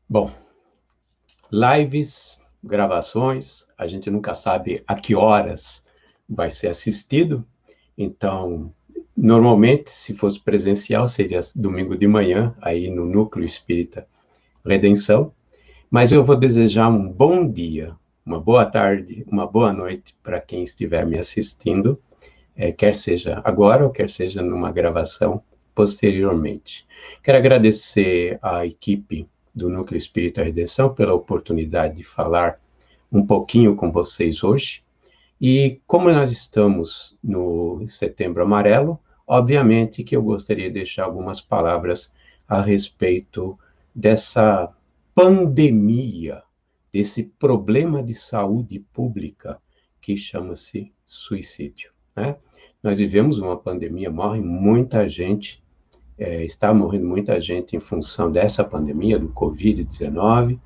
Bom, lives, gravações, a gente nunca sabe a que horas vai ser assistido, então, normalmente, se fosse presencial, seria domingo de manhã, aí no Núcleo Espírita Redenção, mas eu vou desejar um bom dia, uma boa tarde, uma boa noite para quem estiver me assistindo, quer seja agora ou quer seja numa gravação posteriormente. Quero agradecer à equipe do Núcleo Espírita Redenção pela oportunidade de falar um pouquinho com vocês hoje. E como nós estamos no Setembro Amarelo, obviamente que eu gostaria de deixar algumas palavras a respeito dessa pandemia, desse problema de saúde pública que chama-se suicídio, né? Nós vivemos uma pandemia, morre muita gente, está morrendo muita gente em função dessa pandemia, do Covid-19,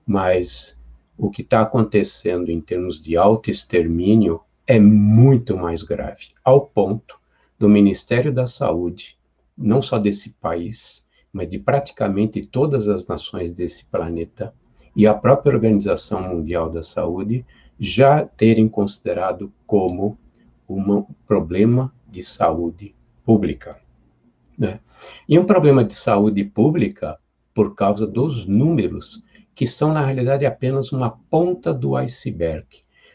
mas o que está acontecendo em termos de autoextermínio é muito mais grave, ao ponto do Ministério da Saúde, não só desse país, mas de praticamente todas as nações desse planeta, e a própria Organização Mundial da Saúde, já terem considerado como um problema de saúde pública, né? E um problema de saúde pública por causa dos números, que são, na realidade, apenas uma ponta do iceberg.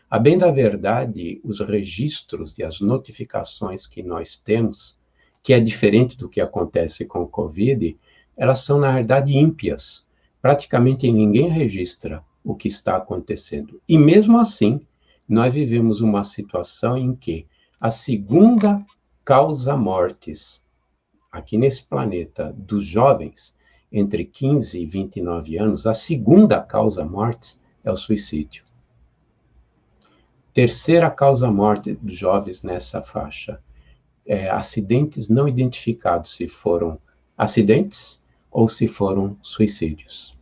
A bem da verdade, os registros e as notificações que nós temos, que é diferente do que acontece com o Covid, elas são, na realidade, ímpias. Praticamente ninguém registra o que está acontecendo. E mesmo assim, nós vivemos uma situação em que a segunda causa mortes aqui nesse planeta dos jovens entre 15 e 29 anos, a segunda causa-morte é o suicídio. Terceira causa-morte dos jovens nessa faixa é acidentes não identificados, se foram acidentes ou se foram suicídios.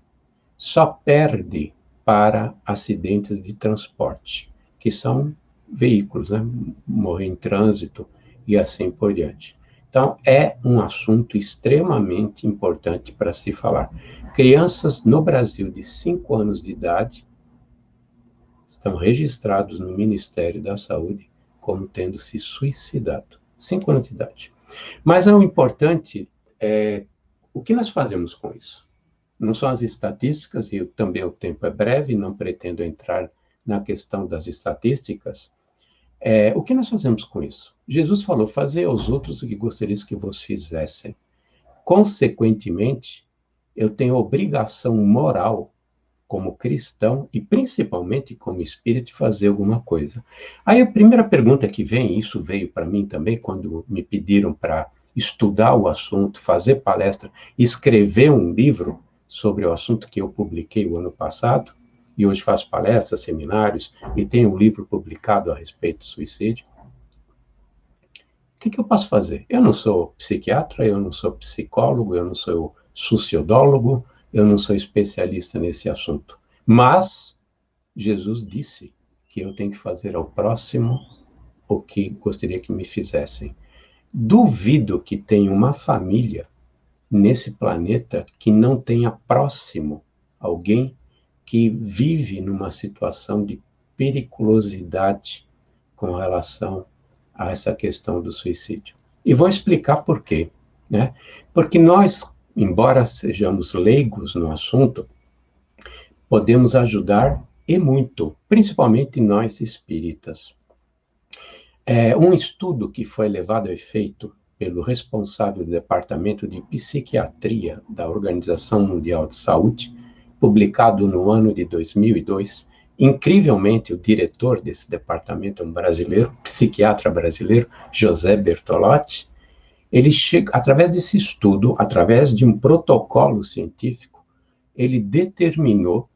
Só perde para acidentes de transporte, que são veículos, né? Morrer em trânsito e assim por diante. Então, é um assunto extremamente importante para se falar. Crianças no Brasil de 5 anos de idade estão registrados no Ministério da Saúde como tendo se suicidado. 5 anos de idade. Mas o importante é o que nós fazemos com isso. Não são as estatísticas, e também o tempo é breve, não pretendo entrar na questão das estatísticas. O que nós fazemos com isso? Jesus falou, fazei aos outros o que gostarias que vos fizessem. Consequentemente, eu tenho obrigação moral, como cristão, e principalmente como espírito, de fazer alguma coisa. Aí a primeira pergunta que vem, isso veio para mim também, quando me pediram para estudar o assunto, fazer palestra, escrever um livro sobre o assunto que eu publiquei o ano passado, e hoje faço palestras, seminários, e tenho um livro publicado a respeito do suicídio. O que eu posso fazer? Eu não sou psiquiatra, eu não sou psicólogo, eu não sou sociodólogo, eu não sou especialista nesse assunto. Mas Jesus disse que eu tenho que fazer ao próximo o que gostaria que me fizessem. Duvido que tenha uma família nesse planeta que não tenha próximo alguém que vive numa situação de periculosidade com relação a essa questão do suicídio. E vou explicar por quê, né? Porque nós, embora sejamos leigos no assunto, podemos ajudar e muito, principalmente nós espíritas. Um estudo que foi levado a efeito pelo responsável do Departamento de Psiquiatria da Organização Mundial de Saúde, publicado no ano de 2002, incrivelmente o diretor desse departamento é um brasileiro, psiquiatra brasileiro, José Bertolotti. Ele chega, através desse estudo, através de um protocolo científico, ele determinou,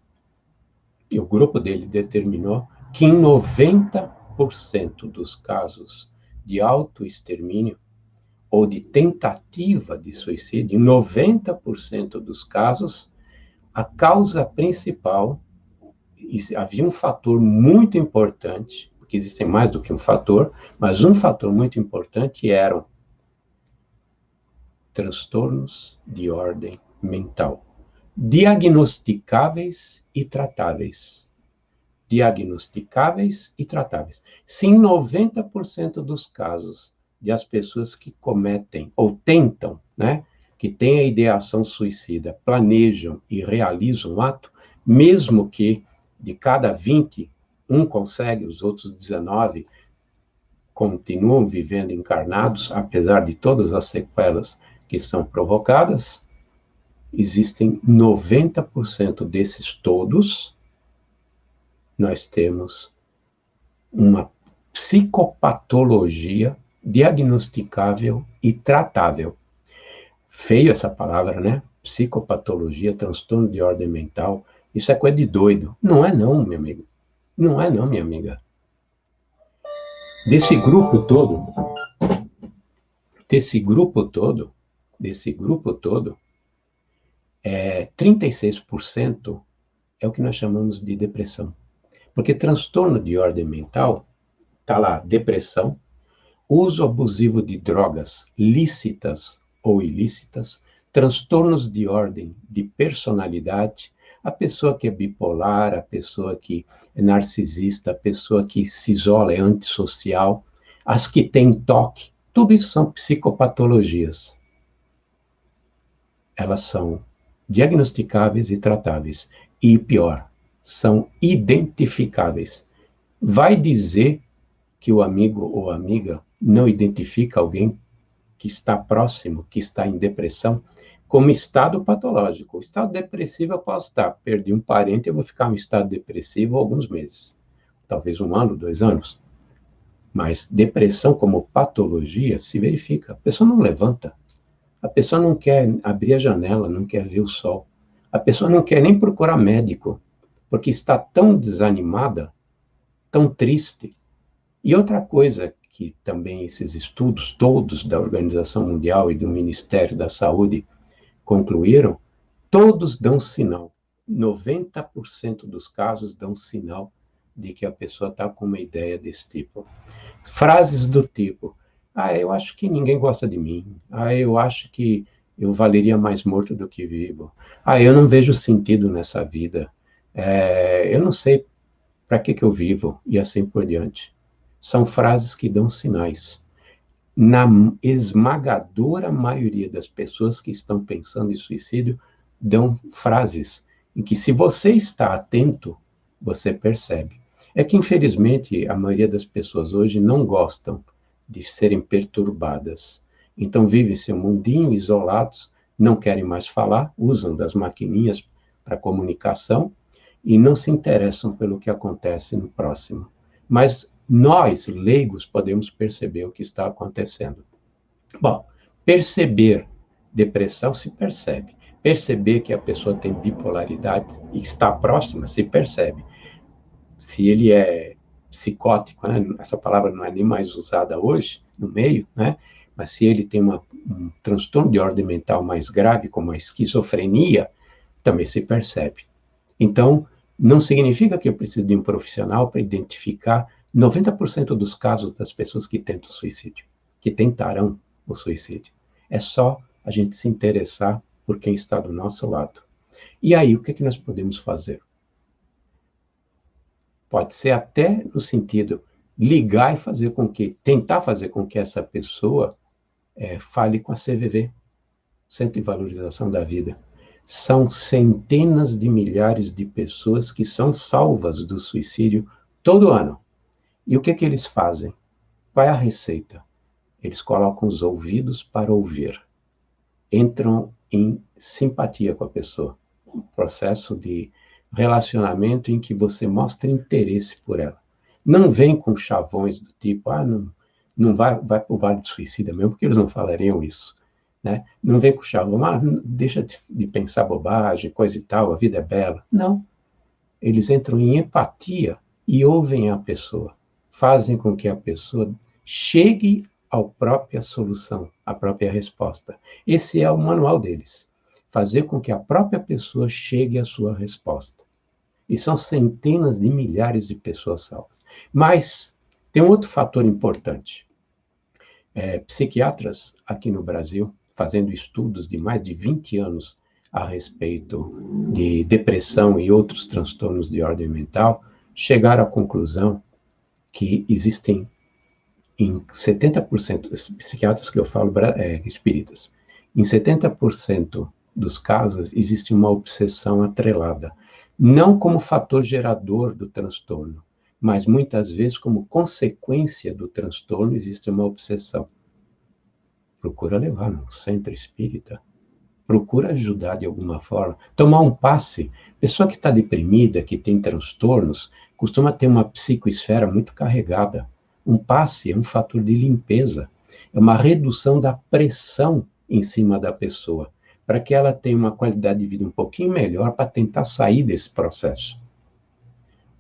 e o grupo dele determinou, que em 90% dos casos de autoextermínio ou de tentativa de suicídio, em 90% dos casos, a causa principal, havia um fator muito importante, porque existem mais do que um fator, mas um fator muito importante eram transtornos de ordem mental. diagnosticáveis e tratáveis. Diagnosticáveis e tratáveis. Se em 90% dos casos de as pessoas que cometem ou tentam, né, que têm a ideação suicida, planejam e realizam um ato, mesmo que de cada 20, um consegue, os outros 19 continuam vivendo encarnados, apesar de todas as sequelas que são provocadas, existem 90% desses todos, nós temos uma psicopatologia diagnosticável e tratável. Feio essa palavra, né? Psicopatologia, transtorno de ordem mental, isso é coisa de doido. Não é não, meu amigo. Não é não, minha amiga. Desse grupo todo, 36% é o que nós chamamos de depressão. Porque transtorno de ordem mental, está lá, depressão, uso abusivo de drogas lícitas ou ilícitas, transtornos de ordem de personalidade, a pessoa que é bipolar, a pessoa que é narcisista, a pessoa que se isola, é antissocial, as que têm toque, tudo isso são psicopatologias. Elas são diagnosticáveis e tratáveis. E pior, são identificáveis. Vai dizer que o amigo ou amiga não identifica alguém que está próximo, que está em depressão, como estado patológico. O estado depressivo eu posso estar, perdi um parente, eu vou ficar em estado depressivo alguns meses, talvez 1 ano, 2 anos. Mas depressão como patologia se verifica. A pessoa não levanta, a pessoa não quer abrir a janela, não quer ver o sol, a pessoa não quer nem procurar médico, porque está tão desanimada, tão triste. E outra coisa que também esses estudos todos da Organização Mundial e do Ministério da Saúde concluíram, todos dão sinal, 90% dos casos dão sinal de que a pessoa está com uma ideia desse tipo. Frases do tipo, eu acho que ninguém gosta de mim, eu acho que eu valeria mais morto do que vivo, eu não vejo sentido nessa vida, eu não sei para que eu vivo, e assim por diante. São frases que dão sinais. Na esmagadora maioria das pessoas que estão pensando em suicídio, dão frases em que, se você está atento, você percebe. É que, infelizmente, a maioria das pessoas hoje não gostam de serem perturbadas. Então, vivem seu mundinho, isolados, não querem mais falar, usam das maquininhas para comunicação e não se interessam pelo que acontece no próximo. Mas nós, leigos, podemos perceber o que está acontecendo. Bom, perceber depressão se percebe. Perceber que a pessoa tem bipolaridade e está próxima, se percebe. Se ele é psicótico, né? Essa palavra não é nem mais usada hoje, no meio, né? Mas se ele tem um transtorno de ordem mental mais grave, como a esquizofrenia, também se percebe. Então, não significa que eu preciso de um profissional para identificar 90% dos casos das pessoas que tentam suicídio, que tentarão o suicídio. É só a gente se interessar por quem está do nosso lado. E aí, o que nós podemos fazer? Pode ser até no sentido ligar e tentar fazer com que essa pessoa fale com a CVV, Centro de Valorização da Vida. São centenas de milhares de pessoas que são salvas do suicídio todo ano. E o que eles fazem? Qual é a receita? Eles colocam os ouvidos para ouvir. Entram em simpatia com a pessoa. Um processo de relacionamento em que você mostra interesse por ela. Não vem com chavões do tipo, não vai para o Vale do Suicida mesmo, porque eles não falariam isso. Né? Não vem com chavão, deixa de pensar bobagem, coisa e tal, a vida é bela. Não. Eles entram em empatia e ouvem a pessoa. Fazem com que a pessoa chegue à própria solução, à própria resposta. Esse é o manual deles. Fazer com que a própria pessoa chegue à sua resposta. E são centenas de milhares de pessoas salvas. Mas tem um outro fator importante. Psiquiatras aqui no Brasil, fazendo estudos de mais de 20 anos a respeito de depressão e outros transtornos de ordem mental, chegaram à conclusão que existem em 70%, dos psiquiatras que eu falo, espíritas, em 70% dos casos existe uma obsessão atrelada, não como fator gerador do transtorno, mas muitas vezes como consequência do transtorno existe uma obsessão. Procura levar num centro espírita, procura ajudar de alguma forma, tomar um passe. Pessoa que está deprimida, que tem transtornos, costuma ter uma psicoesfera muito carregada. Um passe é um fator de limpeza, é uma redução da pressão em cima da pessoa, para que ela tenha uma qualidade de vida um pouquinho melhor para tentar sair desse processo.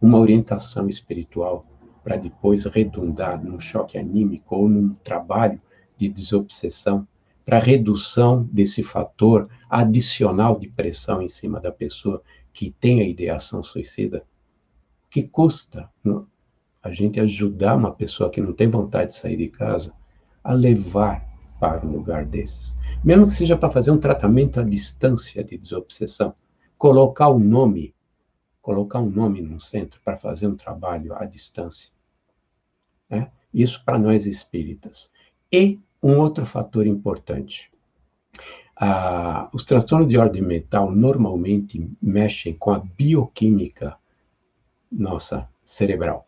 Uma orientação espiritual para depois redundar num choque anímico ou num trabalho de desobsessão, para redução desse fator adicional de pressão em cima da pessoa que tem a ideação suicida. Que custa a gente ajudar uma pessoa que não tem vontade de sair de casa a levar para um lugar desses? Mesmo que seja para fazer um tratamento à distância de desobsessão, colocar um nome num centro para fazer um trabalho à distância. Né? Isso para nós espíritas. E um outro fator importante. Os transtornos de ordem mental normalmente mexem com a bioquímica nossa cerebral.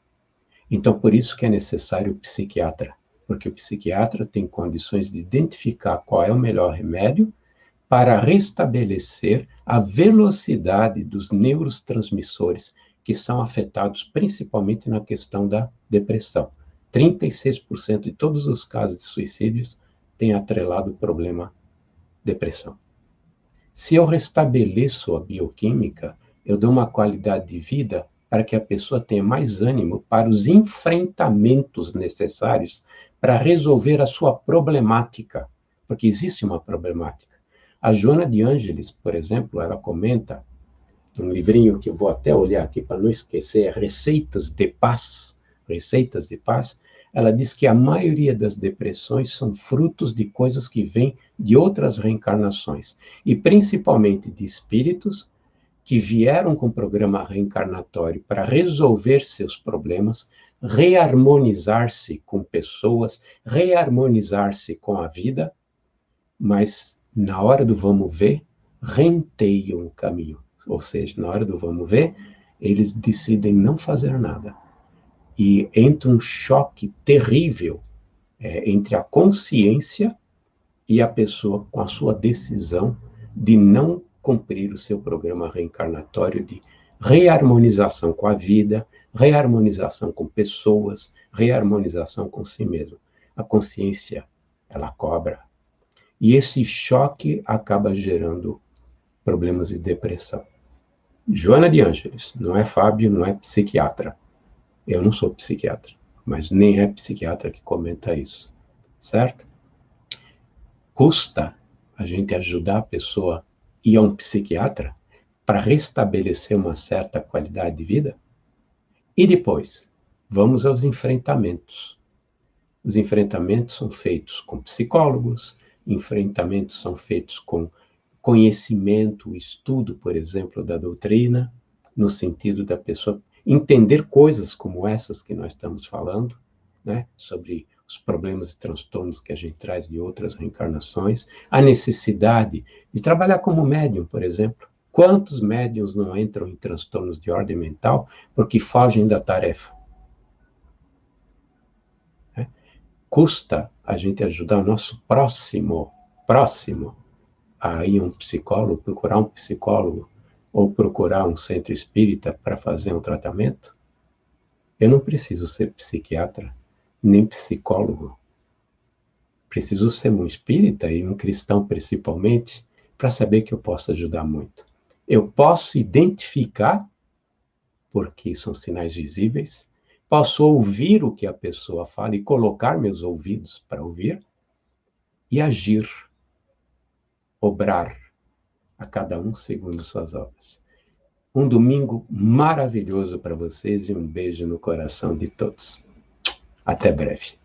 Então, por isso que é necessário o psiquiatra, porque o psiquiatra tem condições de identificar qual é o melhor remédio para restabelecer a velocidade dos neurotransmissores que são afetados principalmente na questão da depressão. 36% de todos os casos de suicídios têm atrelado o problema depressão. Se eu restabeleço a bioquímica, eu dou uma qualidade de vida para que a pessoa tenha mais ânimo para os enfrentamentos necessários para resolver a sua problemática, porque existe uma problemática. A Joana de Ângeles, por exemplo, ela comenta, num livrinho que eu vou até olhar aqui para não esquecer, Receitas de Paz, ela diz que a maioria das depressões são frutos de coisas que vêm de outras reencarnações, e principalmente de espíritos que vieram com o programa reencarnatório para resolver seus problemas, reharmonizar-se com pessoas, reharmonizar-se com a vida, mas na hora do vamos ver, renteiam o caminho. Ou seja, na hora do vamos ver, eles decidem não fazer nada. E entra um choque terrível entre a consciência e a pessoa com a sua decisão de não cumprir o seu programa reencarnatório de reharmonização com a vida, reharmonização com pessoas, reharmonização com si mesmo. A consciência, ela cobra. E esse choque acaba gerando problemas de depressão. Joana de Ângeles, não é Fábio, não é psiquiatra. Eu não sou psiquiatra, mas nem é psiquiatra que comenta isso, certo? Custa a gente ajudar a pessoa a ir a um psiquiatra para restabelecer uma certa qualidade de vida? E depois, vamos aos enfrentamentos. Os enfrentamentos são feitos com psicólogos, enfrentamentos são feitos com conhecimento, estudo, por exemplo, da doutrina, no sentido da pessoa entender coisas como essas que nós estamos falando, né, sobre os problemas e transtornos que a gente traz de outras reencarnações, a necessidade de trabalhar como médium, por exemplo. Quantos médiums não entram em transtornos de ordem mental porque fogem da tarefa? Custa a gente ajudar o nosso próximo a ir a um psicólogo, procurar um psicólogo ou procurar um centro espírita para fazer um tratamento? Eu não preciso ser psiquiatra, nem psicólogo. Preciso ser um espírita e um cristão principalmente para saber que eu posso ajudar muito. Eu posso identificar, porque são sinais visíveis, posso ouvir o que a pessoa fala e colocar meus ouvidos para ouvir e agir, obrar a cada um segundo suas obras. Um domingo maravilhoso para vocês e um beijo no coração de todos. Até breve.